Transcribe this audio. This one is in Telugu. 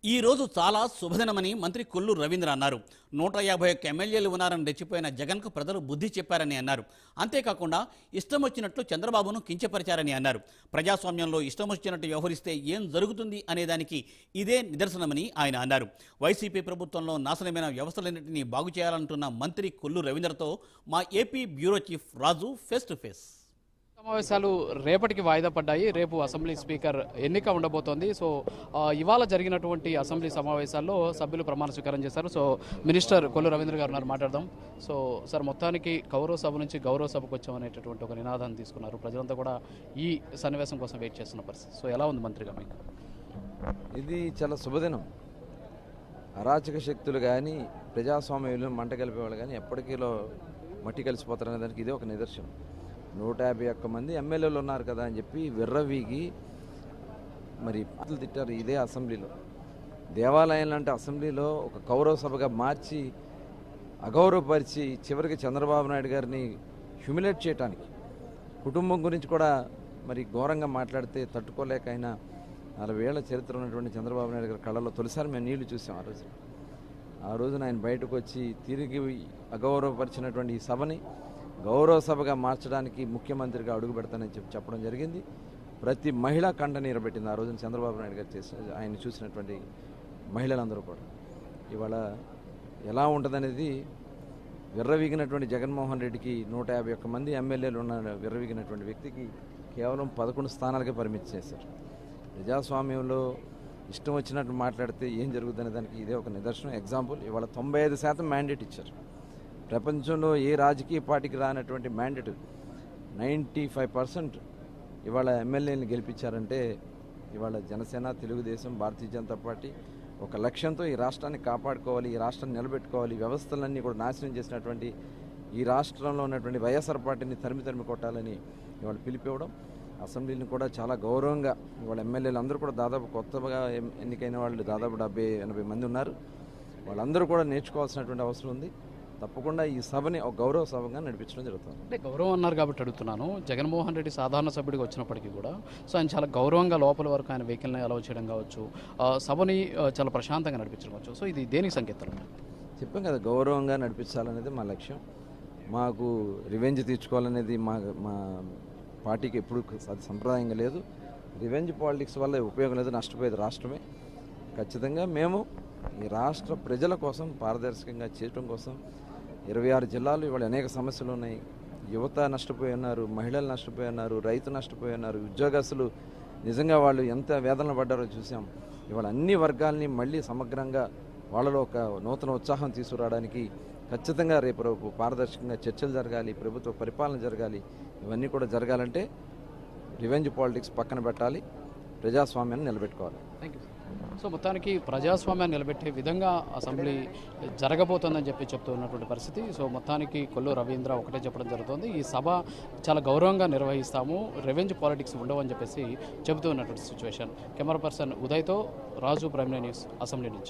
ఈ రోజు చాలా శుభదినమని మంత్రి కొల్లు రవీంద్ర అన్నారు. 151 ఎమ్మెల్యేలు ఉన్నారని రెచ్చిపోయిన జగన్కు ప్రజలు బుద్ధి చెప్పారని అన్నారు. అంతేకాకుండా ఇష్టం వచ్చినట్లు చంద్రబాబును కించపరిచారని అన్నారు. ప్రజాస్వామ్యంలో ఇష్టం వచ్చినట్టు వ్యవహరిస్తే ఏం జరుగుతుంది అనేదానికి ఇదే నిదర్శనమని ఆయన అన్నారు. వైసీపీ ప్రభుత్వంలో నాశనమైన వ్యవస్థలన్నింటినీ బాగు చేయాలంటున్న మంత్రి కొల్లు రవీంద్రతో మా AP bureau chief Raju face to face. సమావేశాలు రేపటికి వాయిదా పడ్డాయి. రేపు అసెంబ్లీ స్పీకర్ ఎన్నిక ఉండబోతోంది. సో ఇవాళ జరిగినటువంటి అసెంబ్లీ సమావేశాల్లో సభ్యులు ప్రమాణ స్వీకారం చేశారు. సో మినిస్టర్ కొల్లు రవీంద్ర గారు ఉన్నారు, మాట్లాడదాం. సో సార్, మొత్తానికి గౌరవ సభ నుంచి గౌరవ సభకు వచ్చామనేటటువంటి ఒక నినాదాన్ని తీసుకున్నారు. ప్రజలంతా కూడా ఈ సన్నివేశం కోసం వెయిట్ చేస్తున్న పరిస్థితి. సో ఎలా ఉంది మంత్రిగా మీకు? ఇది చాలా శుభదినం. అరాచక శక్తులు కానీ ప్రజాస్వామ్యంలో మంట కలిపేవాళ్ళు కానీ ఎప్పటికీలో మట్టి కలిసిపోతారనే దానికి ఇదే ఒక నిదర్శనం. 151 మంది ఎమ్మెల్యేలు ఉన్నారు కదా అని చెప్పి విర్రవీగి మరి పాటలు తిట్టారు ఇదే అసెంబ్లీలో. దేవాలయం లాంటి అసెంబ్లీలో ఒక గౌరవ సభగా మార్చి అగౌరవపరిచి చివరికి చంద్రబాబు నాయుడు గారిని హ్యూమిలేట్ చేయడానికి, కుటుంబం గురించి కూడా మరి ఘోరంగా మాట్లాడితే తట్టుకోలేక అయినా 40 ఏళ్ల చరిత్ర ఉన్నటువంటి చంద్రబాబు నాయుడు గారి కళ్ళలో తొలిసారి మేము నీళ్లు చూసాం. ఆ రోజున ఆయన బయటకు వచ్చి తిరిగి అగౌరవపరిచినటువంటి ఈ సభని గౌరవ సభగా మార్చడానికి ముఖ్యమంత్రిగా అడుగు పెడతానని చెప్పడం జరిగింది. ప్రతి మహిళ కంట నీరబెట్టింది ఆ రోజున చంద్రబాబు నాయుడు గారు చేసిన ఆయన చూసినటువంటి మహిళలందరూ కూడా. ఇవాళ ఎలా ఉంటుందనేది విర్రవీగినటువంటి జగన్మోహన్ రెడ్డికి 151 మంది ఎమ్మెల్యేలు ఉన్న విర్రవీగినటువంటి వ్యక్తికి కేవలం 11 స్థానాలకే పరిమితి చేశారు. ప్రజాస్వామ్యంలో ఇష్టం వచ్చినట్టు మాట్లాడితే ఏం జరుగుతుందనే దానికి ఇదే ఒక నిదర్శనం, ఎగ్జాంపుల్. ఇవాళ 95% మ్యాండేట్ ఇచ్చారు. ప్రపంచంలో ఏ రాజకీయ పార్టీకి రానటువంటి మ్యాండేట్ 95% ఇవాళ ఎమ్మెల్యేని గెలిపించారంటే ఇవాళ జనసేన, తెలుగుదేశం, భారతీయ జనతా పార్టీ ఒక లక్ష్యంతో ఈ రాష్ట్రాన్ని కాపాడుకోవాలి, ఈ రాష్ట్రాన్ని నిలబెట్టుకోవాలి, వ్యవస్థలన్నీ కూడా నాశనం చేసినటువంటి ఈ రాష్ట్రంలో ఉన్నటువంటి వైఎస్ఆర్ పార్టీని తరిమి కొట్టాలని ఇవాళ పిలిపివ్వడం, అసెంబ్లీని కూడా చాలా గౌరవంగా ఇవాళ ఎమ్మెల్యేలు అందరూ కూడా దాదాపు కొత్తగా ఎన్నికైన వాళ్ళు దాదాపు 70-80 మంది ఉన్నారు. వాళ్ళందరూ కూడా నేర్చుకోవాల్సినటువంటి అవసరం ఉంది. తప్పకుండా ఈ సభని ఒక గౌరవ సభగా నడిపించడం జరుగుతుంది. అంటే గౌరవం అన్నారు కాబట్టి అడుగుతున్నాను. జగన్మోహన్ రెడ్డి సాధారణ సభ్యుడికి వచ్చినప్పటికీ కూడా సో ఆయన చాలా గౌరవంగా లోపల వరకు ఆయన వెహికల్ని అలౌ చేయడం కావచ్చు, సభని చాలా ప్రశాంతంగా నడిపించడం కావచ్చు. సో ఇది దేనికి సంకేతం? చెప్పాం కదా, గౌరవంగా నడిపించాలనేది మా లక్ష్యం. మాకు రివెంజ్ తీర్చుకోవాలనేది మా పార్టీకి ఎప్పుడు అది సంప్రదాయంగా లేదు. రివెంజ్ పాలిటిక్స్ వల్ల ఉపయోగం లేదు, నష్టపోయేది రాష్ట్రమే. ఖచ్చితంగా మేము ఈ రాష్ట్ర ప్రజల కోసం పారదర్శకంగా చేయడం కోసం 26 జిల్లాలు ఇవాళ అనేక సమస్యలు ఉన్నాయి. యువత నష్టపోయి ఉన్నారు, మహిళలు నష్టపోయి ఉన్నారు, రైతు నష్టపోయి ఉన్నారు, ఉద్యోగస్తులు నిజంగా వాళ్ళు ఎంత వేదనలు పడ్డారో చూసాం. ఇవాళ అన్ని వర్గాల్ని మళ్ళీ సమగ్రంగా వాళ్ళలో ఒక నూతన ఉత్సాహం తీసుకురావడానికి ఖచ్చితంగా రేపు పారదర్శకంగా చర్చలు జరగాలి, ప్రభుత్వ పరిపాలన జరగాలి. ఇవన్నీ కూడా జరగాలంటే రివెంజ్ పాలిటిక్స్ పక్కన పెట్టాలి, ప్రజాస్వామ్యాన్ని నిలబెట్టుకోవాలి. Thank you. సో మొత్తానికి ప్రజాస్వామ్యాన్ని నిలబెట్టే విధంగా అసెంబ్లీ జరగబోతోందని చెప్తూ ఉన్నటువంటి పరిస్థితి. సో మొత్తానికి కొల్లు రవీంద్ర ఒకటే చెప్పడం జరుగుతుంది, ఈ సభ చాలా గౌరవంగా నిర్వహిస్తాము, రివెంజ్ పాలిటిక్స్ ఉండవని చెప్పేసి చెబుతూ ఉన్నటువంటి సిచ్యువేషన్. కెమెరా పర్సన్ ఉదయ్తో రాజు, ప్రైమ్ న్యూస్, అసెంబ్లీ నుంచి.